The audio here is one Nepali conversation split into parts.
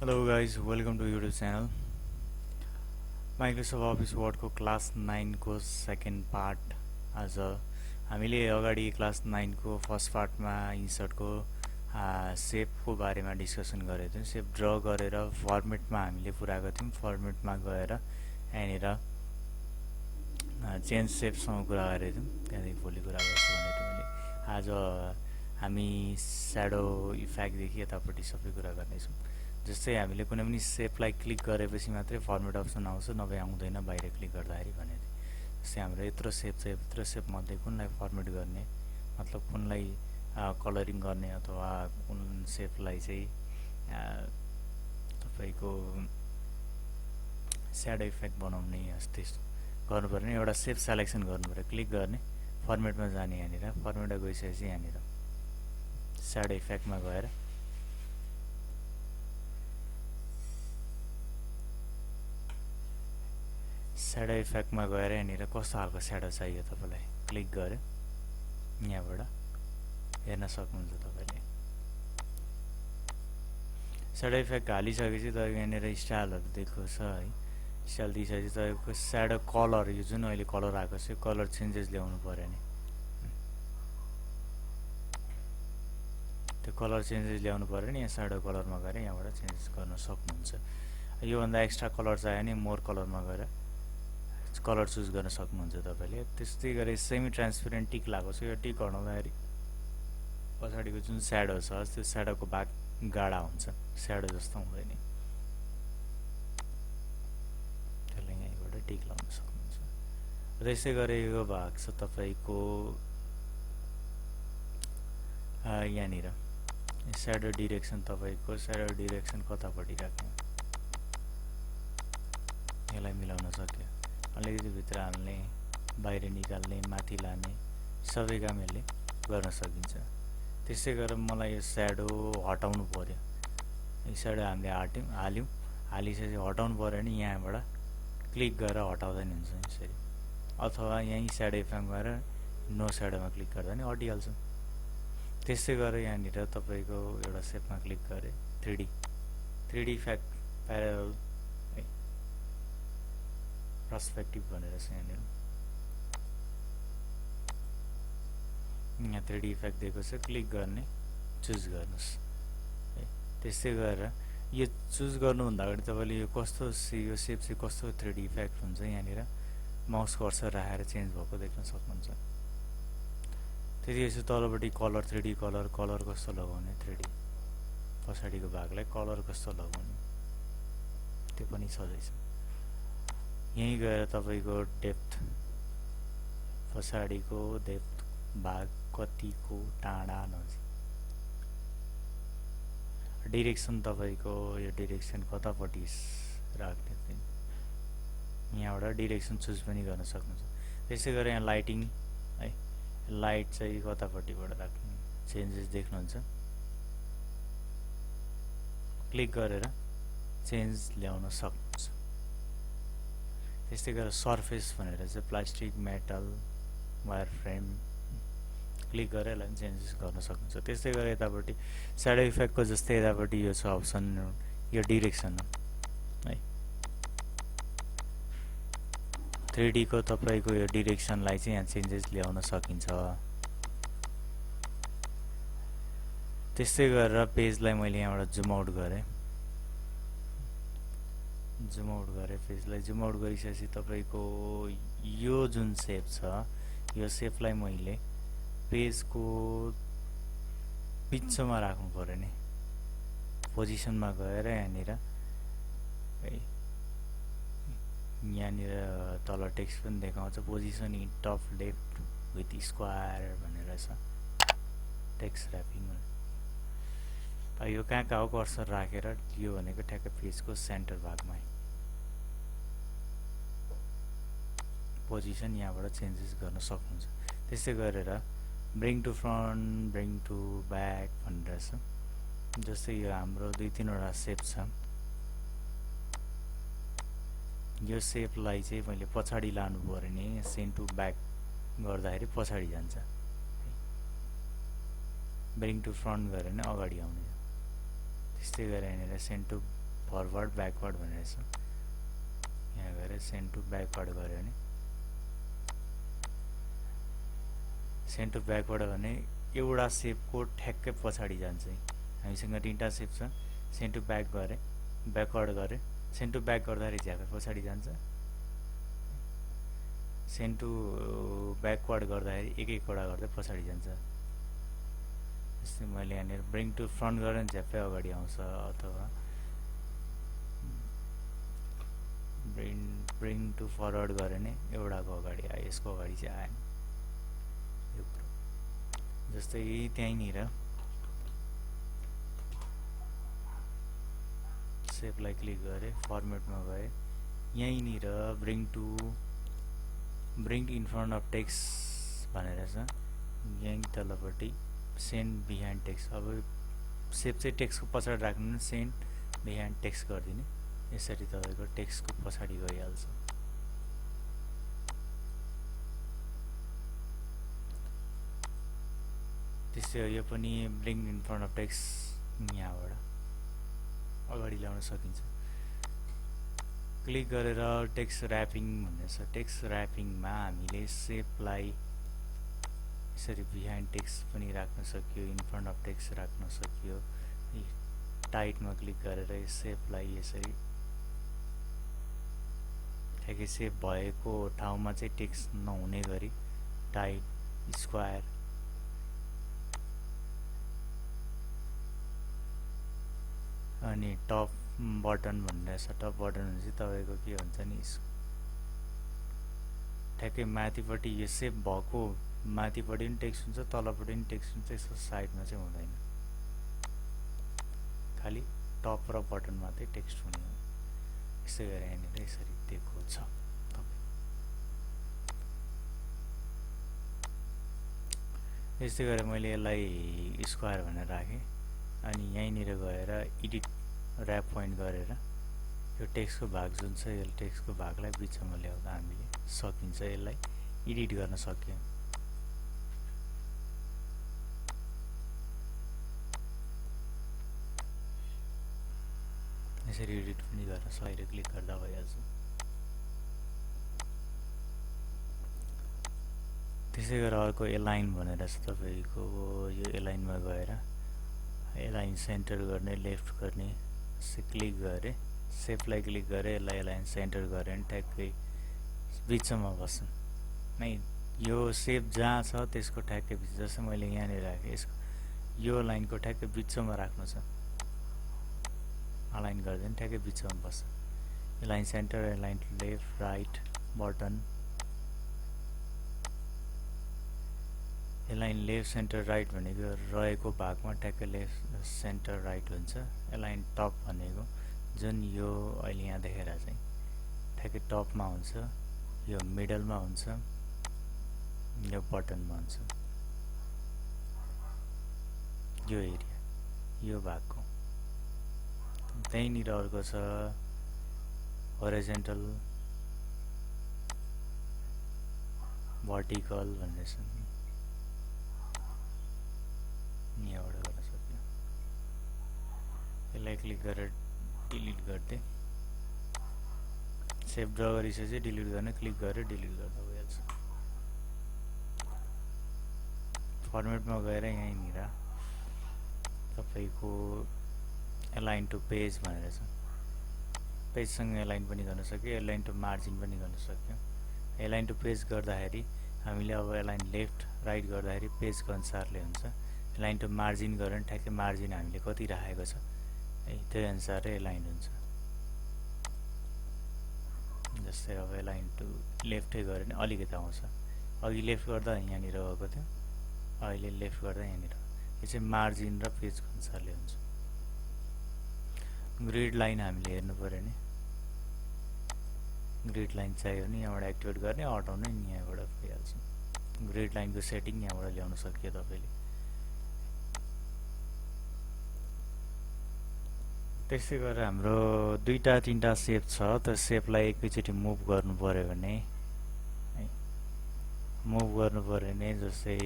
Hello guys, welcome to YouTube channel. Microsoft Office Word को क्लास 9 को सेकेन्ड पार्ट आज हामीले अगाडि क्लास 9 को फर्स्ट पार्टमा इन्सर्ट को शेप को बारेमा डिस्कसन गरेको थियौं। शेप ड्र गरेर फर्मेटमा हामीले पुराएको थियौं। फर्मेटमा गएर यहाँनिर चेन्ज शेपसँग कुरा गरेको थियौं। त्यहाँदेखि भोलि कुरा गर्छु भनेको थिएँ मैले। आज हामी स्याडो इफेक्ट देखि यतापट्टि सबै कुरा गर्नेछौं। जस्तै हामीले कुनै पनि शेपलाई क्लिक गरेपछि मात्रै फर्मेट अप्सन आउँछ, नभए आउँदैन बाहिर क्लिक गर्दाखेरि भने। जस्तै हाम्रो यत्रो शेप छ, यत्रो शेप मध्ये कुनलाई फर्मेट गर्ने, मतलब कुनलाई कलरिङ गर्ने अथवा कुन शेपलाई चाहिँ तपाईको स्याडो इफेक्ट बनाउने जस्तै गर्नुपर्ने एउटा शेप सिलेक्सन गर्नुपर्यो। क्लिक गर्ने, फर्मेटमा जाने, यहाँनिर फर्मेटमा गइसकेपछि यहाँनिर स्याडो इफेक्टमा गएर स्याडो इफेक्टमा गएर यहाँनिर कस्तो खालको स्याडो चाहियो तपाईलाई क्लिक गरे यहाँबाट हेर्न सक्नुहुन्छ। तपाईले स्याडो इफेक्ट हालिसकेपछि तपाईको यहाँनिर स्टाइलहरु देख्छ है। स्टाइल दिइसकेपछि तपाईको स्याडो कलर, यो जुन अहिले कलर आएको छ, कलर चेन्जेस ल्याउनु पर्यो नि। त्यो कलर चेन्जेस ल्याउनु पर्यो नि। यहाँ स्याडो कलरमा गएर यहाँबाट चेन्जेस गर्न सक्नुहुन्छ। यो भन्दा एक्स्ट्रा कलर चाहियो नि मोर कलरमा गएर कलर चुज गर्न सक्नुहुन्छ तपाईले। त्यस्तै गरी सेमी ट्रान्सपेरेन्ट टिक लागेको छ, यो टिक हटाउँदाखेरि पछाडीको जुन स्याडो छ त्यो स्याडोको भाग गाढा हुन्छ, स्याडो जस्तो हुँदैन। त्यसले यहाँबाट टिक लाउन सक्नुहुन्छ। त्यसै गरी यो भाग छ तपाईको यहाँनिर स्याडो डिरेक्सन। तपाईको स्याडो डिरेक्सन कतापट्टि राख्ने, यसलाई मिलाउन सक्यो। अलिकति भित्र हाल्ने, बाहिर निकाल्ने, माथि लाने, सबै काम यसले गर्न सकिन्छ। त्यसै गरेर मलाई यो स्याडो हटाउनु पर्यो। यो स्याडो हामीले हाल्यौं, हालिसकेपछि हटाउनु पर्यो नि। यहाँबाट क्लिक गरेर हटाउँदा नि हुन्छ यसरी, अथवा यही स्याडो इफेक्टमा गएर नो स्याडोमा क्लिक गर्दा नि हटिहाल्छ। त्यसै गरेर यहाँनिर तपाईको एउटा शेपमा क्लिक गरे 3D इफेक्ट प्यारालल पर्सपेक्टिभ भनेर छ यहाँनिर। यहाँ 3D इफेक्ट दिएको छ, क्लिक गर्ने, चुज गर्नुस्। त्यसै गरेर यो चुज गर्नुभन्दा अगाडि तपाईले यो कस्तो यो शेप चाहिँ कस्तो 3D इफेक्ट हुन्छ यहाँनिर माउस कर्सर राखेर चेन्ज भएको देख्न सक्नुहुन्छ। त्यसपछि तलपट्टि कलर 3D कलर कस्तो लगाउने, 3D पछाडीको भागलाई कलर कस्तो लगाउने, त्यो पनि सजिलो छ। यही गएर तपाईको डेप्थ, पछाडीको डेप्थ भाग कतिको टाढा नजिक, डिरेक्सन तपाईको यो डिरेक्सन कतापट्टि राख्ने, यहाँबाट डिरेक्सन चुज पनि गर्न सक्नुहुन्छ। त्यसै गरी यहाँ लाइटिङ है, लाइट चाहिँ कतापट्टिबाट राख्ने चेन्जेस देख्नुहुन्छ। क्लिक गरेर चेन्ज ल्याउन सक्नुहुन्छ। त्यस्तै गरेर सर्फेस भनेर चाहिँ plastic, metal, wire frame, click गरेर यसलाई चेन्जेस गर्न सक्नुहुन्छ। त्यस्तै गरेर यतापट्टि स्याडो इफेक्टको जस्तै यतापट्टि यो छ अप्सन, यो डिरेक्सन है। 3D को तपाईको यो डिरेक्सनलाई चाहिँ यहाँ चेन्जेस ल्याउन सकिन्छ। त्यस्तै गरेर पेजलाई मैले यहाँबाट जुम आउट गरे, पेजलाई जुम आउट गरिसकेपछि तपाईको यो जुन शेप छ, यो शेपलाई मैले पेजको बिचमा राख्नु पर्यो नि। पोजिसनमा गएर यहाँनिर तल टेक्स्ट पनि देखाउँछ, position in top left with square भनेर छ, टेक्स्ट र्यापिङ। यो कहाँ हो कर्सर राखेर यो भनेको ठ्याक्कै पेजको सेन्टर भागमा पोजिसन यहाँबाट चेन्जेस गर्न सक्नुहुन्छ। त्यसै गरेर bring to front, bring to back भनेर छ। जस्तै यो हाम्रो 2-3 वटा शेप छ, यो शेपलाई चाहिँ मैले पछाडि लानु पर्यो नि। सेन्ड टु ब्याक गर्दाखेरि पछाडि जान्छ, ब्रिङ टु फ्रन्ट गरे भने अगाडि आउने। त्यस्तै गरेर यहाँनिर सेन्ड टु फरवर्ड ब्याकवर्ड भनेर छ। यहाँ गएर सेन्ड टु ब्याकवर्ड गऱ्यो भने सेन्ड टु ब्याकवर्ड भने एउटा सेपको ठ्याक्कै पछाडि जान्छ। हामीसँग तीनटा सेप छ, सेन्ड टु ब्याक गरे, ब्याकवर्ड गरे, सेन्ड टु ब्याक गर्दाखेरि झ्यापै पछाडि जान्छ, सेन्ड टु ब्याकवर्ड गर्दाखेरि एक एकवटा गर्दै पछाडि जान्छ। जस्तै मैले यहाँनिर ब्रिङ टु फ्रन्ट गरेँ भने झ्यापै अगाडि आउँछ, अथवा ब्रिङ टु फरवर्ड गऱ्यो भने एउटाको अगाडि आयो, यसको अगाडि चाहिँ आएन। यो कुरो जस्तै त्यहीँनिर सेपलाई क्लिक गरेँ, फर्मेटमा गएँ, यहीँनिर bring in front of text भनेर छ, यहीँ तलपट्टि सेन्ड बिहाइन्ड टेक्स्ट। अब सेप चाहिँ टेक्स्टको पछाडि राख्नु, सेन्ड बिहाइन्ड टेक्स्ट गरिदिने, यसरी तपाईँको टेक्स्टको पछाडि गइहाल्छ। त्यस्तै यो पनि bring in front of text यहाँबाट अगाडि ल्याउन सकिन्छ। क्लिक गरेर टेक्स्ट ऱ्यापिङ भन्ने छ, टेक्स्ट ऱ्यापिङमा हामीले सेपलाई यसरी बिहाइन्ड टेक्स्ट पनि राख्न सकियो, इन फ्रन्ट अफ टेक्स्ट राख्न सकियो। टाइटमा क्लिक गरेर सेपलाई यसरी ठ्याक्कै सेप भएको ठाउँमा चाहिँ टेक्स्ट नहुने गरी टाइट स्क्वायर अनि टप बटन भनेर छ। टप बटन भने चाहिँ तपाईँको के हुन्छ नि, ठ्याक्कै माथिपट्टि यो सेप भएको माथिपट्टि पनि टेक्स्ट हुन्छ, तलपट्टि पनि टेक्स्ट हुन्छ, यसको साइडमा चाहिँ हुँदैन, खालि टप र बटन मात्रै टेक्स्ट हुने हो। यसै गरी यहाँनिर यसरी दिएको छ। यस्तै गरेर मैले यसलाई स्क्वायर भनेर राखेँ, अनि यहीँनिर गएर एडिट ऱ्याप पोइन्ट गरेर यो टेक्स्टको भाग जुन छ, यो टेक्स्टको भागलाई बिचमा ल्याउँदा हामीले सकिन्छ, यसलाई एडिट गर्न सक्यो। यसरी एडिट पनि गर्न सकियो, क्लिक गर्दा भइहाल्छ। त्यसै गरेर अर्को एलाइन भनेर छ तपाईँको, यो एलाइनमा गएर एलाइन सेन्टर गर्ने, लेफ्ट गर्ने, क्लिक गरेँ, सेपलाई क्लिक गरेँ, यसलाई एलाइन सेन्टर गरेँ भने ठ्याक्कै बिचमा बस्छ नै। यो सेप जहाँ छ त्यसको ठ्याक्कै बिच, जस्तै मैले यहाँनिर राखेँ, यसको यो लाइनको ठ्याक्कै बिचमा राख्नु छ, अलाइन गरिदियो भने ठ्याक्कै बिचमा बस्छ। Align centre, align left right button, align left centre right भनेको रहेको भागमा ठ्याक्कै लेफ्ट सेन्टर राइट हुन्छ। एलाइन टप भनेको जुन यो अहिले यहाँ देखेर चाहिँ ठ्याक्कै टपमा हुन्छ, यो मिडलमा हुन्छ, यो बटनमा हुन्छ, यो एरिया यो भागको। त्यहीँनिर अर्को छ होरिजेन्टल भर्टिकल भन्ने छ, यहाँबाट गर्न सक्यो। यसलाई क्लिक गरेर डिलिट गरिदिएँ, सेभ ड्र गरिसकेपछि डिलिट गर्ने, क्लिक गरेर डिलिट गर्दा भइहाल्छ। फर्मेटमा गएर यहीँनिर तपाईँको एलाइन टु पेज भनेर छ, पेजसँग एलाइन पनि गर्न सक्यो, एलाइन टु मार्जिन पनि गर्न सक्यो। एलाइन टु पेज गर्दाखेरि हामीले अब एलाइन लेफ्ट राइट गर्दाखेरि पेजको अनुसारले हुन्छ, एलाइन टु मार्जिन गऱ्यो भने ठ्याक्कै मार्जिन हामीले कति राखेको छ त्यही अनुसारले एलाइन हुन्छ। जस्तै अब एलाइन टु लेफ्टै गऱ्यो भने अलिकति आउँछ, अघि लेफ्ट गर्दा यहाँनिर गएको थियो, अहिले लेफ्ट गर्दा यहाँनिर। यो चाहिँ मार्जिन र पेजको अनुसारले हुन्छ। ग्रिड लाइन हामीले हेर्नु पऱ्यो नि, ग्रिड लाइन चाहियो भने यहाँबाट एक्टिभेट गर्ने, हटाउने यहाँबाट भइहाल्छ। ग्रिड लाइनको सेटिङ यहाँबाट ल्याउन सकियो तपाईँले। त्यस्तै गरेर हाम्रो दुईटा तीनटा सेप छ, त सेपलाई एकैचोटि मुभ गर्नु पर्यो भने जस्तै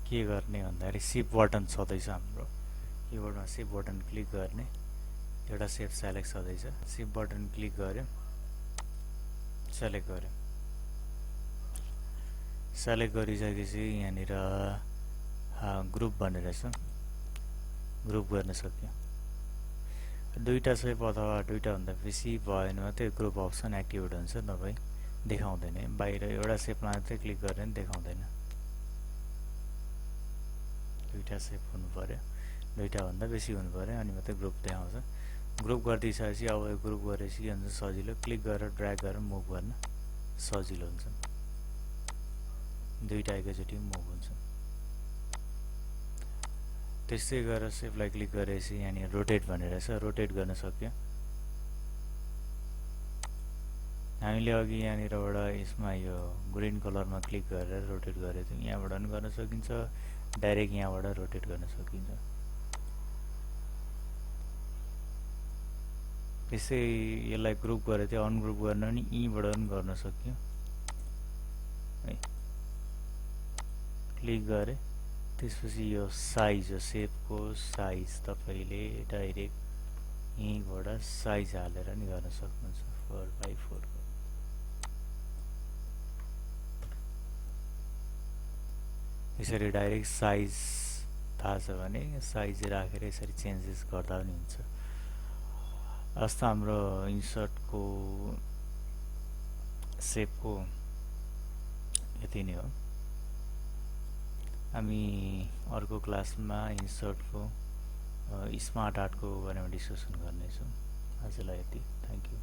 के गर्ने भन्दाखेरि सिफ्ट बटन छँदैछ हाम्रो, किबोर्डमा सिफ्ट बटन क्लिक गर्ने, एउटा सेप सेलेक्ट छँदैछ, सिफ्ट बटन क्लिक गर्यो, सेलेक्ट गर्यो। सेलेक्ट गरिसकेपछि यहाँनिर ग्रुप भन्ने रहेछ, ग्रुप गर्न सक्यो। दुईटा सेप अथवा दुईटा भन्दा बेसी भयो भने मात्रै ग्रुप अप्सन एक्टिभेट हुन्छ, नभए देखाउँदैन। बाहिर एउटा सेपमा मात्रै क्लिक गरेर पनि देखाउँदैन। दुईटा सेप हुनु पर्यो, दुईटा भन्दा बेसी हुनु पर्यो, अनि मात्रै ग्रुप देखाउँछ। ग्रुप गरिदिइसकेपछि अब यो ग्रुप गरेपछि के हुन्छ, सजिलो क्लिक गरेर ड्र्याग गरेर मुभ गर्न सजिलो हुन्छ। दुईटा एकैचोटि मुभ हुन्छ। त्यस्तै गरेर सेपलाई क्लिक गरेपछि यहाँनिर रोटेट भनेर छ, रोटेट गर्न सक्यो। हामीले अघि यहाँनिरबाट यसमा यो ग्रीन कलरमा क्लिक गरेर रोटेट गरेको थियौँ, यहाँबाट पनि गर्न सकिन्छ, डाइरेक्ट यहाँबाट रोटेट गर्न सकिन्छ। त्यसै यसलाई ग्रुप गरेको थियो, अनग्रुप गर्न पनि यहीँबाट पनि गर्न सक्यो है। क्लिक गरे, त्यसपछि यो साइज, यो सेपको साइज तपाईले डाइरेक्ट यहीँबाट साइज हालेर नि गर्न सक्नुहुन्छ, 4x4 को। यसरी डाइरेक्ट साइज थाहा छ भने साइज राखेर यसरी चेन्जेस गर्दा पनि हुन्छ। जस्तो हाम्रो इन्सर्टको सेपको यति नै हो। हामी अर्को क्लासमा इन्सर्टको स्मार्ट आर्टको बारेमा डिस्कसन गर्नेछौँ। आजलाई यति, थ्याङ्क यू।